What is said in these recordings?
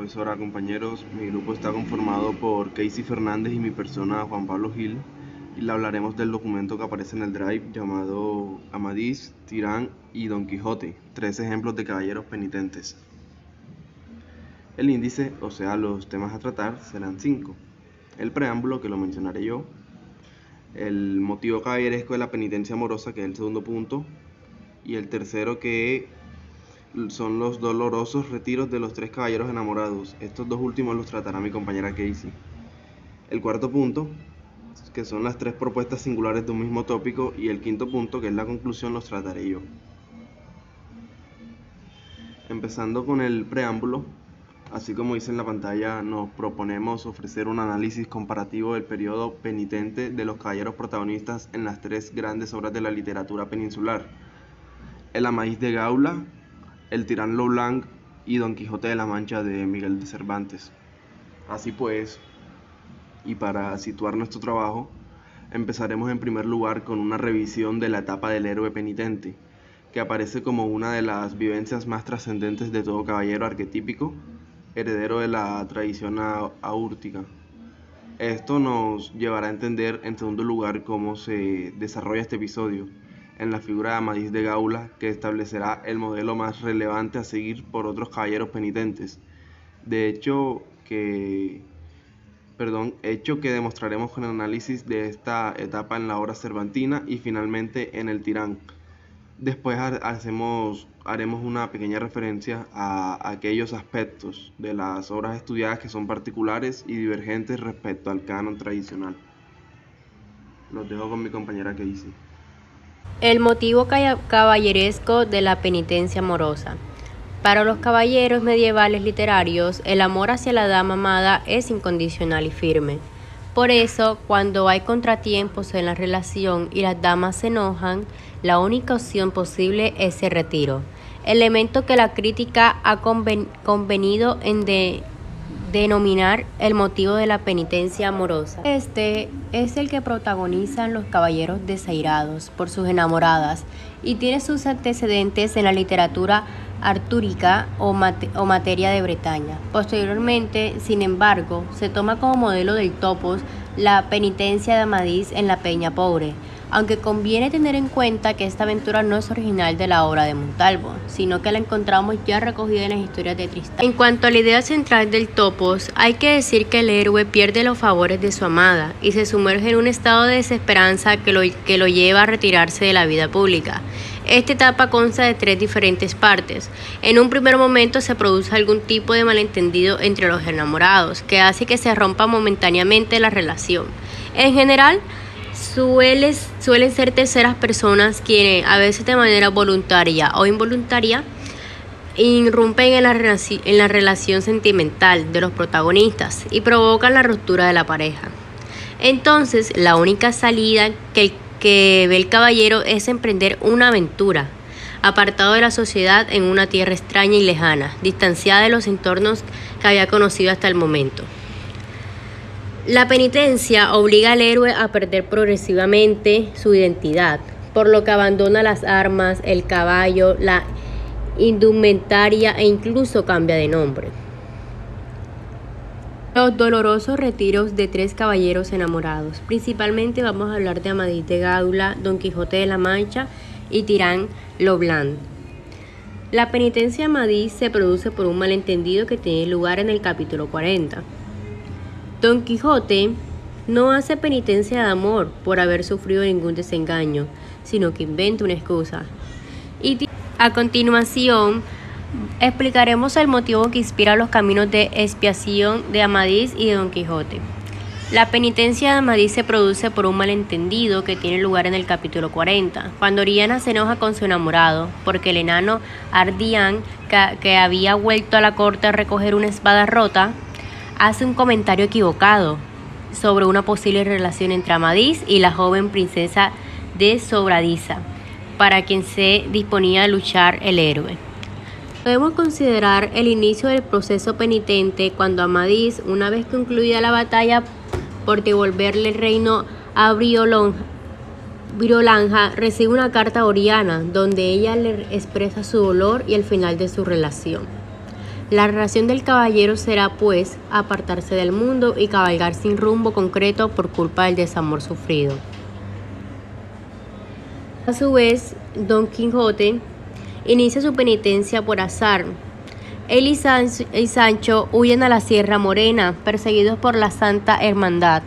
profesora, compañeros. Mi grupo está conformado por Casey Fernández y mi persona, Juan Pablo Gil, y le hablaremos del documento que aparece en el Drive llamado Amadís, Tirán y Don Quijote, 3 ejemplos de caballeros penitentes. El índice, o sea, los temas a tratar, serán 5. El preámbulo, que lo mencionaré yo, el motivo caballeresco de la penitencia amorosa, que es el segundo punto, y el tercero, que son los dolorosos retiros de los 3 caballeros enamorados. Estos 2 últimos los tratará mi compañera Casey. El cuarto punto, que son las 3 propuestas singulares de un mismo tópico, y el quinto punto, que es la conclusión, los trataré yo. Empezando con el preámbulo, así como dice en la pantalla, nos proponemos ofrecer un análisis comparativo del periodo penitente de los caballeros protagonistas en las 3 grandes obras de la literatura peninsular: el Amadís de Gaula, el Tirán lo Blanc y Don Quijote de la Mancha de Miguel de Cervantes. Así pues, y para situar nuestro trabajo, empezaremos en primer lugar con una revisión de la etapa del héroe penitente, que aparece como una de las vivencias más trascendentes de todo caballero arquetípico, heredero de la tradición aúrtica. Esto nos llevará a entender, en segundo lugar, cómo se desarrolla este episodio en la figura de Amadís de Gaula, que establecerá el modelo más relevante a seguir por otros caballeros penitentes. Hecho que demostraremos con el análisis de esta etapa en la obra cervantina y finalmente en el Tirán. Después haremos una pequeña referencia a aquellos aspectos de las obras estudiadas que son particulares y divergentes respecto al canon tradicional. Los dejo con mi compañera Casey. El motivo caballeresco de la penitencia amorosa. Para los caballeros medievales literarios, el amor hacia la dama amada es incondicional y firme. Por eso, cuando hay contratiempos en la relación y las damas se enojan, la única opción posible es el retiro, elemento que la crítica ha convenido en denominar el motivo de la penitencia amorosa. Este es el que protagonizan los caballeros desairados por sus enamoradas y tiene sus antecedentes en la literatura artúrica o materia de Bretaña. Posteriormente, sin embargo, se toma como modelo del topos la penitencia de Amadís en la Peña Pobre, aunque conviene tener en cuenta que esta aventura no es original de la obra de Montalvo, sino que la encontramos ya recogida en las historias de Tristán. En cuanto a la idea central del topos, hay que decir que el héroe pierde los favores de su amada y se sumerge en un estado de desesperanza que lo lleva a retirarse de la vida pública. Esta etapa consta de 3 diferentes partes. En un primer momento se produce algún tipo de malentendido entre los enamorados, que hace que se rompa momentáneamente la relación. En general, suelen ser terceras personas quienes, a veces de manera voluntaria o involuntaria, irrumpen en la relación sentimental de los protagonistas y provocan la ruptura de la pareja. Entonces, la única salida que ve el caballero es emprender una aventura, apartado de la sociedad en una tierra extraña y lejana, distanciada de los entornos que había conocido hasta el momento. La penitencia obliga al héroe a perder progresivamente su identidad, por lo que abandona las armas, el caballo, la indumentaria e incluso cambia de nombre. Los dolorosos retiros de 3 caballeros enamorados. Principalmente vamos a hablar de Amadís de Gaula, Don Quijote de la Mancha y Tirán lo Blanc. La penitencia de Amadís se produce por un malentendido que tiene lugar en el capítulo 40. Don Quijote no hace penitencia de amor por haber sufrido ningún desengaño, sino que inventa una excusa. Y a continuación explicaremos el motivo que inspira los caminos de expiación de Amadís y de Don Quijote. La penitencia de Amadís se produce por un malentendido que tiene lugar en el capítulo 40, cuando Oriana se enoja con su enamorado, porque el enano Ardián, que había vuelto a la corte a recoger una espada rota, hace un comentario equivocado sobre una posible relación entre Amadís y la joven princesa de Sobradiza, para quien se disponía a luchar el héroe. Podemos considerar el inicio del proceso penitente cuando Amadís, una vez concluida la batalla por devolverle el reino a Briolanja, recibe una carta a Oriana donde ella le expresa su dolor y el final de su relación. La narración del caballero será, pues, apartarse del mundo y cabalgar sin rumbo concreto por culpa del desamor sufrido. A su vez, Don Quijote inicia su penitencia por azar. Él y Sancho huyen a la Sierra Morena, perseguidos por la Santa Hermandad.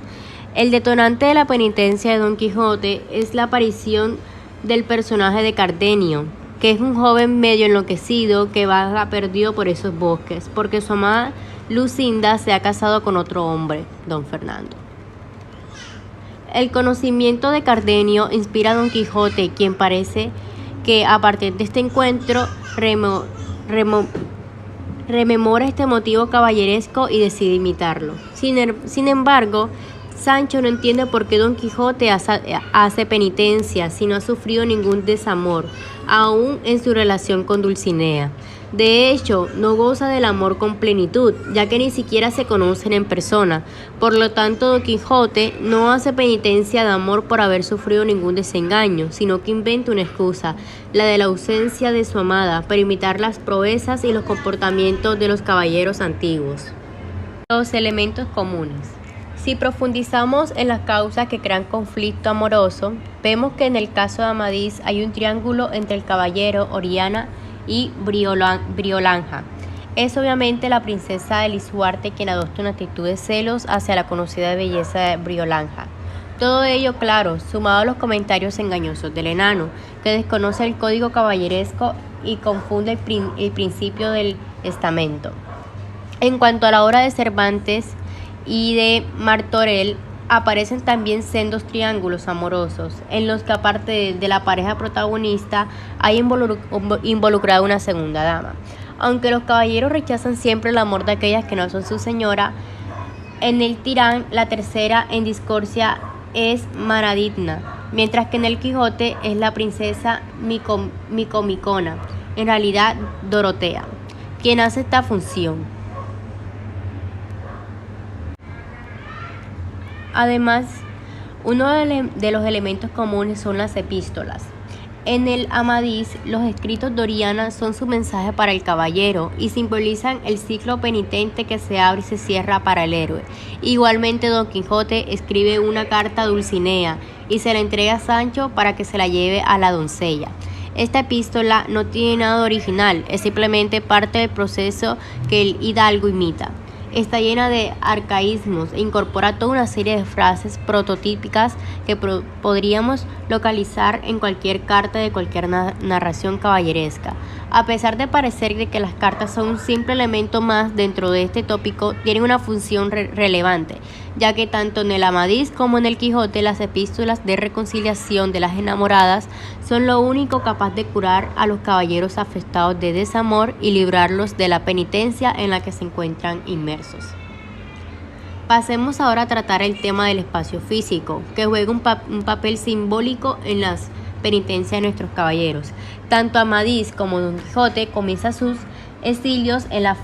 El detonante de la penitencia de Don Quijote es la aparición del personaje de Cardenio, que es un joven medio enloquecido que vaga perdido por esos bosques, porque su amada Lucinda se ha casado con otro hombre, Don Fernando. El conocimiento de Cardenio inspira a Don Quijote, quien parece que a partir de este encuentro rememora este motivo caballeresco y decide imitarlo. Sin embargo, Sancho no entiende por qué Don Quijote hace penitencia si no ha sufrido ningún desamor, aún en su relación con Dulcinea. De hecho, no goza del amor con plenitud, ya que ni siquiera se conocen en persona. Por lo tanto, Don Quijote no hace penitencia de amor por haber sufrido ningún desengaño, sino que inventa una excusa, la de la ausencia de su amada, para imitar las proezas y los comportamientos de los caballeros antiguos. Los elementos comunes. Si profundizamos en las causas que crean conflicto amoroso, vemos que en el caso de Amadís hay un triángulo entre el caballero, Oriana y Briolanja. Es obviamente la princesa de Lisuarte quien adopta una actitud de celos hacia la conocida belleza de Briolanja. Todo ello, claro, sumado a los comentarios engañosos del enano, que desconoce el código caballeresco y confunde el principio del estamento. En cuanto a la obra de Cervantes y de Martorell, aparecen también sendos triángulos amorosos, en los que aparte de la pareja protagonista hay involucrada una segunda dama. Aunque los caballeros rechazan siempre el amor de aquellas que no son su señora, en el Tirán la tercera en discordia es Maraditna, mientras que en el Quijote es la princesa Micomicona, en realidad Dorotea, quien hace esta función. Además, uno de los elementos comunes son las epístolas. En el Amadís, los escritos de Oriana son su mensaje para el caballero y simbolizan el ciclo penitente que se abre y se cierra para el héroe. Igualmente, Don Quijote escribe una carta a Dulcinea y se la entrega a Sancho para que se la lleve a la doncella. Esta epístola no tiene nada de original, es simplemente parte del proceso que el hidalgo imita. Está llena de arcaísmos e incorpora toda una serie de frases prototípicas que podríamos localizar en cualquier carta de cualquier narración caballeresca. A pesar de parecer que las cartas son un simple elemento más dentro de este tópico, tienen una función relevante, ya que tanto en el Amadís como en el Quijote las epístolas de reconciliación de las enamoradas son lo único capaz de curar a los caballeros afectados de desamor y librarlos de la penitencia en la que se encuentran inmersos. Pasemos ahora a tratar el tema del espacio físico, que juega un papel simbólico en las penitencias de nuestros caballeros. Tanto Amadís como Don Quijote comienza sus exilios en la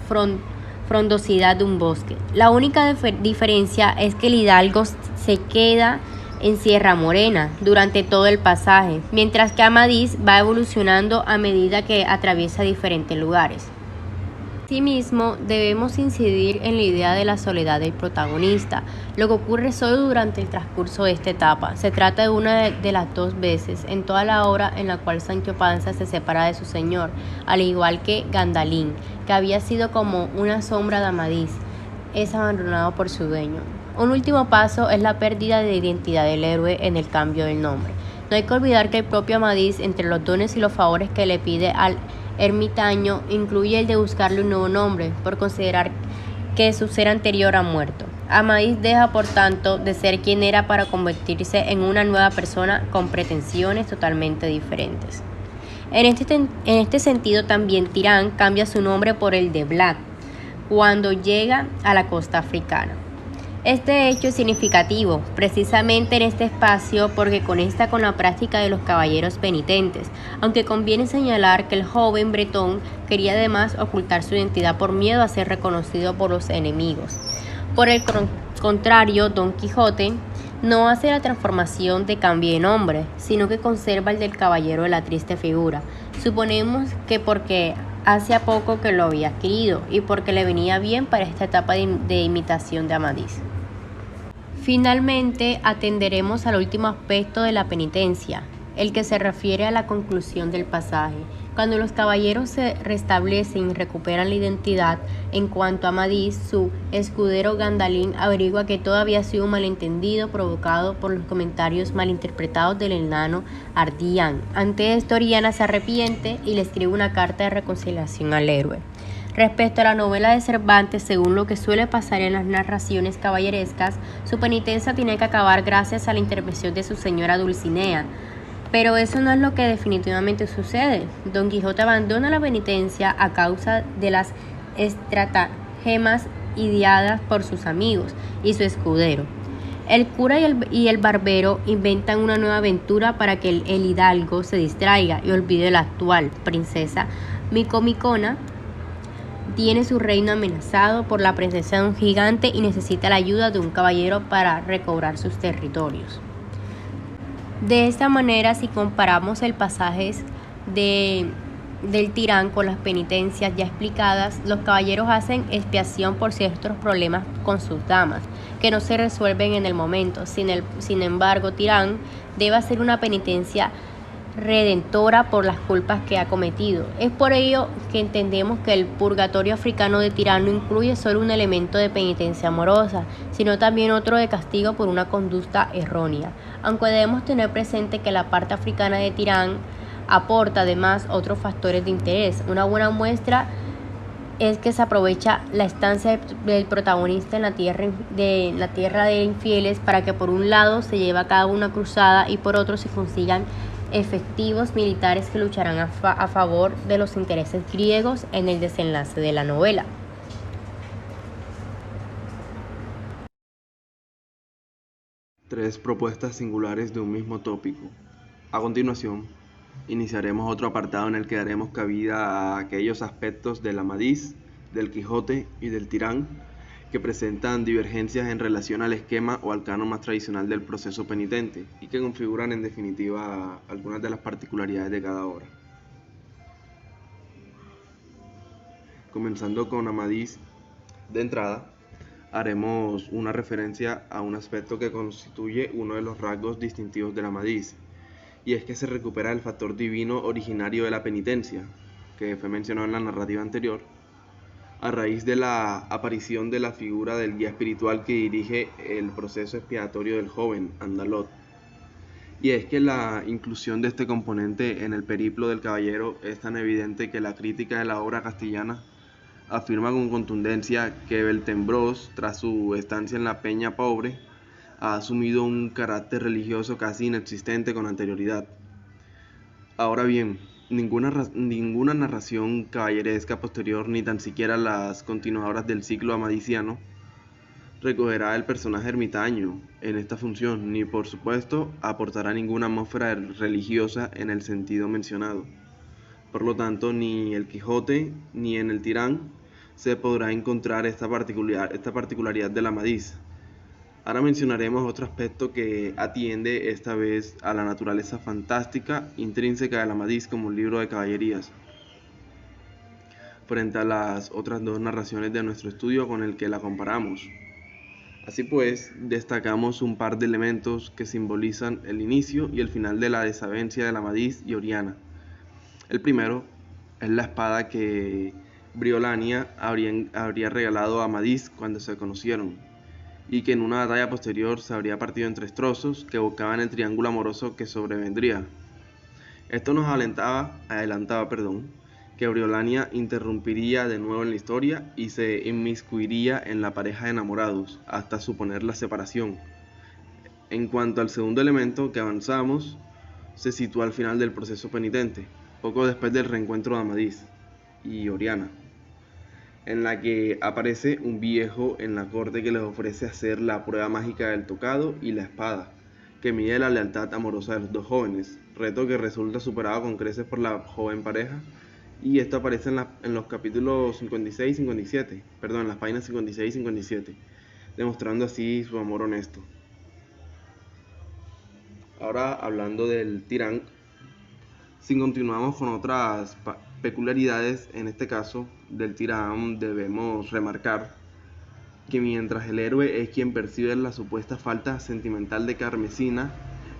frondosidad de un bosque. La única diferencia es que el hidalgo se queda en Sierra Morena durante todo el pasaje, mientras que Amadís va evolucionando a medida que atraviesa diferentes lugares. Asimismo, debemos incidir en la idea de la soledad del protagonista, lo que ocurre solo durante el transcurso de esta etapa. Se trata de una de las dos veces en toda la obra en la cual Sancho Panza se separa de su señor, al igual que Gandalín, que había sido como una sombra de Amadís, es abandonado por su dueño. Un último paso es la pérdida de identidad del héroe en el cambio del nombre. No hay que olvidar que el propio Amadís, entre los dones y los favores que le pide al ermitaño, incluye el de buscarle un nuevo nombre, por considerar que su ser anterior ha muerto. Amadís deja, por tanto, de ser quien era para convertirse en una nueva persona con pretensiones totalmente diferentes. En este sentido, también Tirán cambia su nombre por el de Vlad cuando llega a la costa africana. Este hecho es significativo, precisamente en este espacio, porque conecta con la práctica de los caballeros penitentes, aunque conviene señalar que el joven bretón quería además ocultar su identidad por miedo a ser reconocido por los enemigos. Por el contrario, Don Quijote no hace la transformación de cambio de nombre, sino que conserva el del caballero de la triste figura. Suponemos que porque hacía poco que lo había adquirido y porque le venía bien para esta etapa de imitación de Amadís. Finalmente, atenderemos al último aspecto de la penitencia, el que se refiere a la conclusión del pasaje. Cuando los caballeros se restablecen y recuperan la identidad, en cuanto a Amadís, su escudero Gandalín averigua que todo había sido un malentendido provocado por los comentarios malinterpretados del enano Ardián. Ante esto, Oriana se arrepiente y le escribe una carta de reconciliación al héroe. Respecto a la novela de Cervantes, según lo que suele pasar en las narraciones caballerescas, su penitencia tiene que acabar gracias a la intervención de su señora Dulcinea. Pero eso no es lo que definitivamente sucede. Don Quijote abandona la penitencia a causa de las estratagemas ideadas por sus amigos y su escudero. El cura y el barbero inventan una nueva aventura para que el hidalgo se distraiga y olvide la actual princesa Micomicona. Tiene su reino amenazado por la presencia de un gigante y necesita la ayuda de un caballero para recobrar sus territorios. De esta manera, si comparamos el pasaje del tirán con las penitencias ya explicadas, los caballeros hacen expiación por ciertos problemas con sus damas, que no se resuelven en el momento. Sin embargo, Tirán debe hacer una penitencia redentora por las culpas que ha cometido. Es por ello que entendemos que el purgatorio africano de Tirán no incluye solo un elemento de penitencia amorosa, sino también otro de castigo por una conducta errónea, aunque debemos tener presente que la parte africana de Tirán aporta además otros factores de interés. Una buena muestra es que se aprovecha la estancia del protagonista en la tierra de infieles para que por un lado se lleve a cabo una cruzada y por otro se consigan efectivos militares que lucharán a favor de los intereses griegos en el desenlace de la novela. Tres propuestas singulares de un mismo tópico. A continuación, iniciaremos otro apartado en el que daremos cabida a aquellos aspectos del Amadís, del Quijote y del Tirán que presentan divergencias en relación al esquema o al canon más tradicional del proceso penitente y que configuran en definitiva algunas de las particularidades de cada obra. Comenzando con Amadís, de entrada, haremos una referencia a un aspecto que constituye uno de los rasgos distintivos del Amadís, y es que se recupera el factor divino originario de la penitencia, que fue mencionado en la narrativa anterior, a raíz de la aparición de la figura del guía espiritual que dirige el proceso expiatorio del joven Andalot. Y es que la inclusión de este componente en el periplo del caballero es tan evidente que la crítica de la obra castellana afirma con contundencia que Beltenebros, tras su estancia en la Peña Pobre, ha asumido un carácter religioso casi inexistente con anterioridad. Ahora bien, ninguna narración caballeresca posterior, ni tan siquiera las continuadoras del ciclo amadisiano, recogerá el personaje ermitaño en esta función, ni por supuesto aportará ninguna atmósfera religiosa en el sentido mencionado. Por lo tanto, ni el Quijote ni en el Tirán se podrá encontrar esta particularidad del Amadís. Ahora mencionaremos otro aspecto que atiende esta vez a la naturaleza fantástica intrínseca del Amadís como un libro de caballerías, frente a las otras dos narraciones de nuestro estudio con el que la comparamos. Así pues, destacamos un par de elementos que simbolizan el inicio y el final de la desavenencia de Amadís y Oriana. El primero es la espada que Briolania habría regalado a Amadís cuando se conocieron, y que en una batalla posterior se habría partido en tres trozos que evocaban el triángulo amoroso que sobrevendría. Esto nos adelantaba, que Briolania interrumpiría de nuevo en la historia y se inmiscuiría en la pareja de enamorados, hasta suponer la separación. En cuanto al segundo elemento que avanzamos, se sitúa al final del proceso penitente, poco después del reencuentro de Amadís y Oriana, en la que aparece un viejo en la corte que les ofrece hacer la prueba mágica del tocado y la espada, que mide la lealtad amorosa de los dos jóvenes, reto que resulta superado con creces por la joven pareja, y esto aparece en los capítulos 56 y 57, en las páginas 56 y 57, demostrando así su amor honesto. Ahora, hablando del Tirán, si continuamos con otras peculiaridades, en este caso, del tirán, debemos remarcar que mientras el héroe es quien percibe la supuesta falta sentimental de Carmesina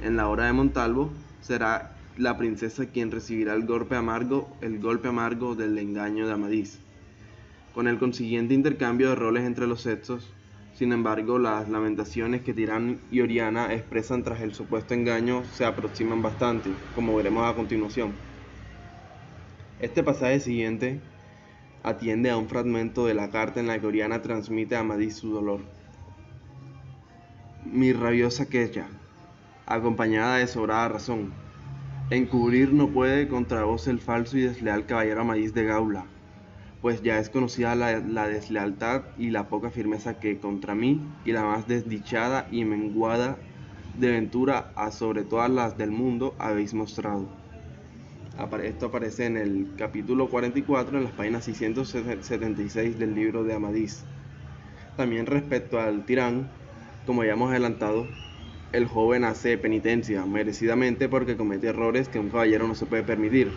en la hora de Montalvo, será la princesa quien recibirá el golpe amargo del engaño de Amadís, con el consiguiente intercambio de roles entre los sexos. Sin embargo, las lamentaciones que Tirán y Oriana expresan tras el supuesto engaño se aproximan bastante, como veremos a continuación. Este pasaje siguiente atiende a un fragmento de la carta en la que Oriana transmite a Amadís su dolor. Mi rabiosa Quella, acompañada de sobrada razón, encubrir no puede contra vos el falso y desleal caballero Amadís de Gaula, pues ya es conocida la deslealtad y la poca firmeza que contra mí y la más desdichada y menguada de ventura a sobre todas las del mundo habéis mostrado. Esto aparece en el capítulo 44 en las páginas 676 del libro de Amadís. También respecto al tirán, como ya hemos adelantado, el joven hace penitencia merecidamente porque comete errores que un caballero no se puede permitir.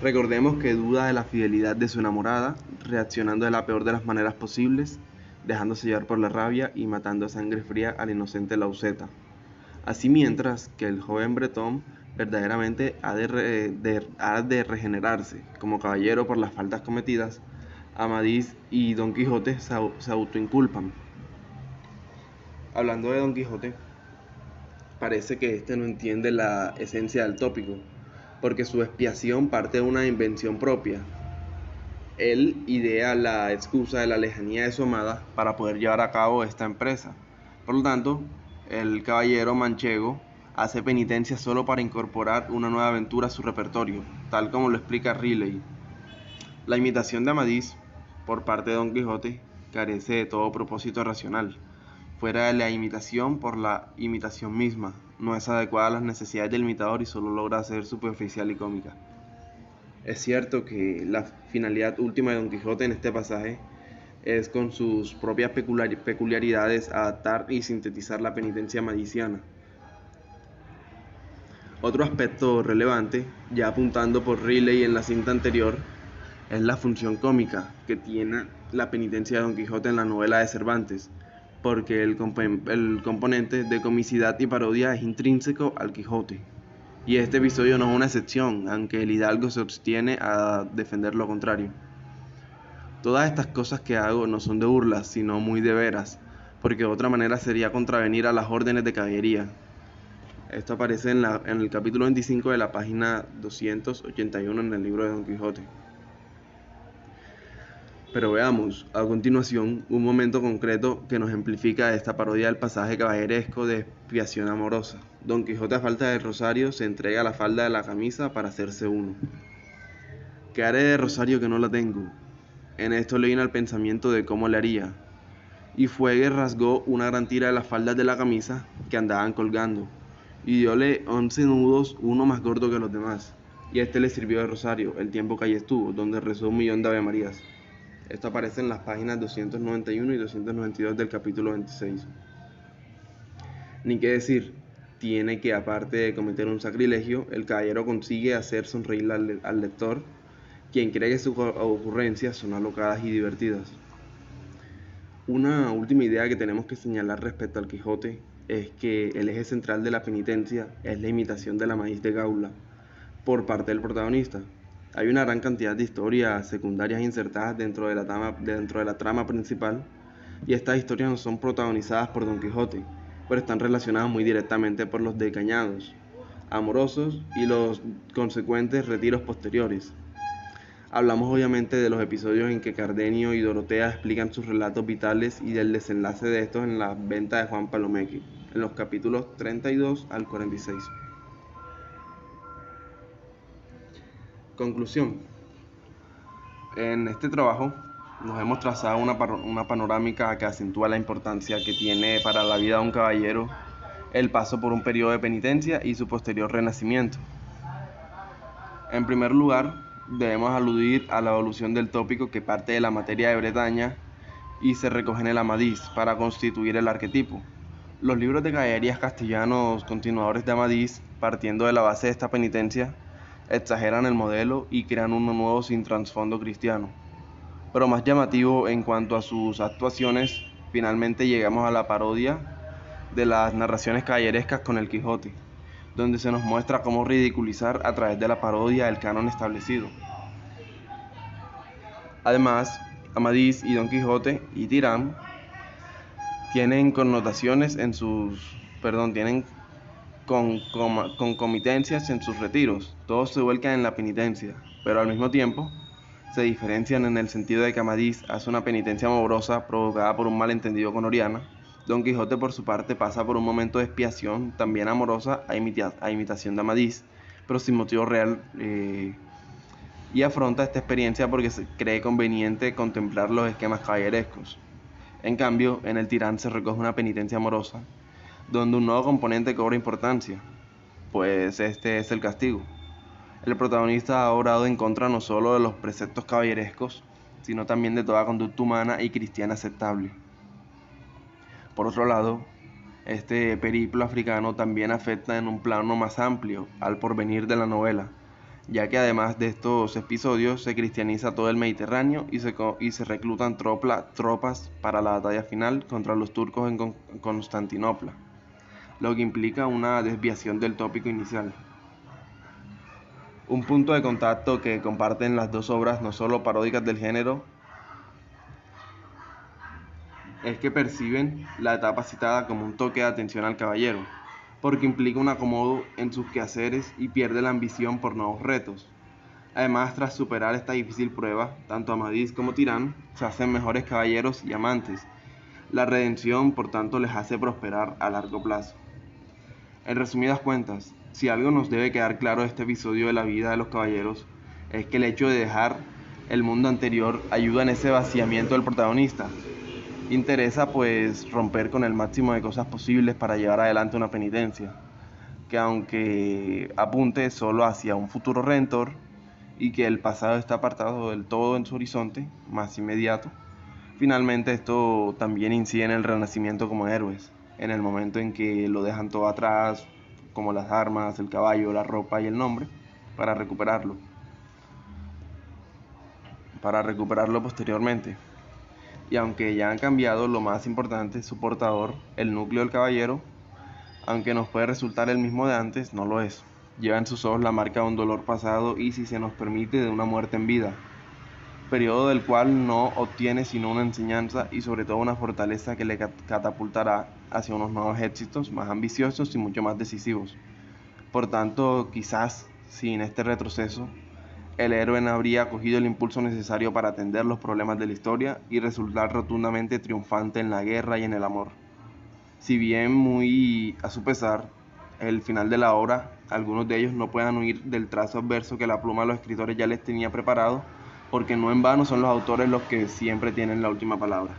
Recordemos que duda de la fidelidad de su enamorada, reaccionando de la peor de las maneras posibles, dejándose llevar por la rabia y matando a sangre fría al inocente Lauseta. Así mientras que el joven bretón verdaderamente ha de regenerarse como caballero por las faltas cometidas, Amadís y Don Quijote se autoinculpan. Hablando de Don Quijote, parece que este no entiende la esencia del tópico, porque su expiación parte de una invención propia. Él idea la excusa de la lejanía de su amada para poder llevar a cabo esta empresa. Por lo tanto, el caballero manchego hace penitencia solo para incorporar una nueva aventura a su repertorio, tal como lo explica Riley. La imitación de Amadís, por parte de Don Quijote, carece de todo propósito racional. Fuera de la imitación por la imitación misma, no es adecuada a las necesidades del imitador y solo logra ser superficial y cómica. Es cierto que la finalidad última de Don Quijote en este pasaje es, con sus propias peculiaridades, adaptar y sintetizar la penitencia amadisiana. Otro aspecto relevante, ya apuntando por Riley en la cinta anterior, es la función cómica que tiene la penitencia de Don Quijote en la novela de Cervantes, porque el componente de comicidad y parodia es intrínseco al Quijote. Y este episodio no es una excepción, aunque el hidalgo se obstiene a defender lo contrario. Todas estas cosas que hago no son de burlas, sino muy de veras, porque de otra manera sería contravenir a las órdenes de caballería. Esto aparece en el capítulo 25 de la página 281 en el libro de Don Quijote. Pero veamos a continuación un momento concreto que nos ejemplifica esta parodia del pasaje caballeresco de expiación amorosa. Don Quijote, a falta de rosario, se entrega la falda de la camisa para hacerse uno. ¿Qué haré de rosario que no la tengo? En esto le vino al pensamiento de cómo le haría. Y Fuegue rasgó una gran tira de las faldas de la camisa que andaban colgando, y diole 11 nudos, uno más gordo que los demás. Y este le sirvió de rosario el tiempo que allí estuvo, donde rezó 1.000.000 de Ave Marías. Esto aparece en las páginas 291 y 292 del capítulo 26. Ni qué decir, tiene que, aparte de cometer un sacrilegio, el caballero consigue hacer sonreír al lector, quien cree que sus ocurrencias son alocadas y divertidas. Una última idea que tenemos que señalar respecto al Quijote es que el eje central de la penitencia es la imitación de la Amadís de Gaula por parte del protagonista. Hay una gran cantidad de historias secundarias insertadas dentro de la trama principal, y estas historias no son protagonizadas por Don Quijote, pero están relacionadas muy directamente por los decañados amorosos y los consecuentes retiros posteriores. Hablamos obviamente de los episodios en que Cardenio y Dorotea explican sus relatos vitales y del desenlace de estos en la venta de Juan Palomeque, en los capítulos 32 al 46. Conclusión. En este trabajo nos hemos trazado una panorámica que acentúa la importancia que tiene para la vida de un caballero el paso por un periodo de penitencia y su posterior renacimiento. En primer lugar, debemos aludir a la evolución del tópico que parte de la materia de Bretaña y se recoge en el Amadís para constituir el arquetipo. Los libros de caballerías castellanos continuadores de Amadís, partiendo de la base de esta penitencia, exageran el modelo y crean uno nuevo sin trasfondo cristiano. Pero más llamativo en cuanto a sus actuaciones, finalmente llegamos a la parodia de las narraciones caballerescas con el Quijote, donde se nos muestra cómo ridiculizar a través de la parodia el canon establecido. Además, Amadís y Don Quijote y Tirán tienen tienen concomitencias en sus retiros. Todos se vuelcan en la penitencia, pero al mismo tiempo se diferencian en el sentido de que Amadís hace una penitencia amorosa provocada por un malentendido con Oriana. Don Quijote, por su parte, pasa por un momento de expiación también amorosa a imitación de Amadís, pero sin motivo real, y afronta esta experiencia porque se cree conveniente contemplar los esquemas caballerescos. En cambio, en el Tirán se recoge una penitencia amorosa, donde un nuevo componente cobra importancia, pues este es el castigo. El protagonista ha obrado en contra no solo de los preceptos caballerescos, sino también de toda conducta humana y cristiana aceptable. Por otro lado, este periplo africano también afecta en un plano más amplio al porvenir de la novela, ya que además de estos episodios se cristianiza todo el Mediterráneo y se reclutan tropas para la batalla final contra los turcos en Constantinopla, lo que implica una desviación del tópico inicial. Un punto de contacto que comparten las dos obras, no solo paródicas del género, es que perciben la etapa citada como un toque de atención al caballero, porque implica un acomodo en sus quehaceres y pierde la ambición por nuevos retos. Además, tras superar esta difícil prueba, tanto Amadís como Tirán se hacen mejores caballeros y amantes. La redención, por tanto, les hace prosperar a largo plazo. En resumidas cuentas, si algo nos debe quedar claro de este episodio de la vida de los caballeros, es que el hecho de dejar el mundo anterior ayuda en ese vaciamiento del protagonista. Interesa pues romper con el máximo de cosas posibles para llevar adelante una penitencia, que aunque apunte solo hacia un futuro redentor y que el pasado está apartado del todo en su horizonte más inmediato, finalmente esto también incide en el renacimiento como héroes, en el momento en que lo dejan todo atrás, como las armas, el caballo, la ropa y el nombre, para recuperarlo posteriormente. Y aunque ya han cambiado, lo más importante, su portador, el núcleo del caballero, aunque nos puede resultar el mismo de antes, no lo es. Lleva en sus ojos la marca de un dolor pasado y, si se nos permite, de una muerte en vida, periodo del cual no obtiene sino una enseñanza y sobre todo una fortaleza que le catapultará hacia unos nuevos éxitos más ambiciosos y mucho más decisivos. Por tanto, quizás sin este retroceso, el héroe no habría cogido el impulso necesario para atender los problemas de la historia y resultar rotundamente triunfante en la guerra y en el amor. Si bien muy a su pesar, el final de la obra, algunos de ellos no puedan huir del trazo adverso que la pluma de los escritores ya les tenía preparado, porque no en vano son los autores los que siempre tienen la última palabra.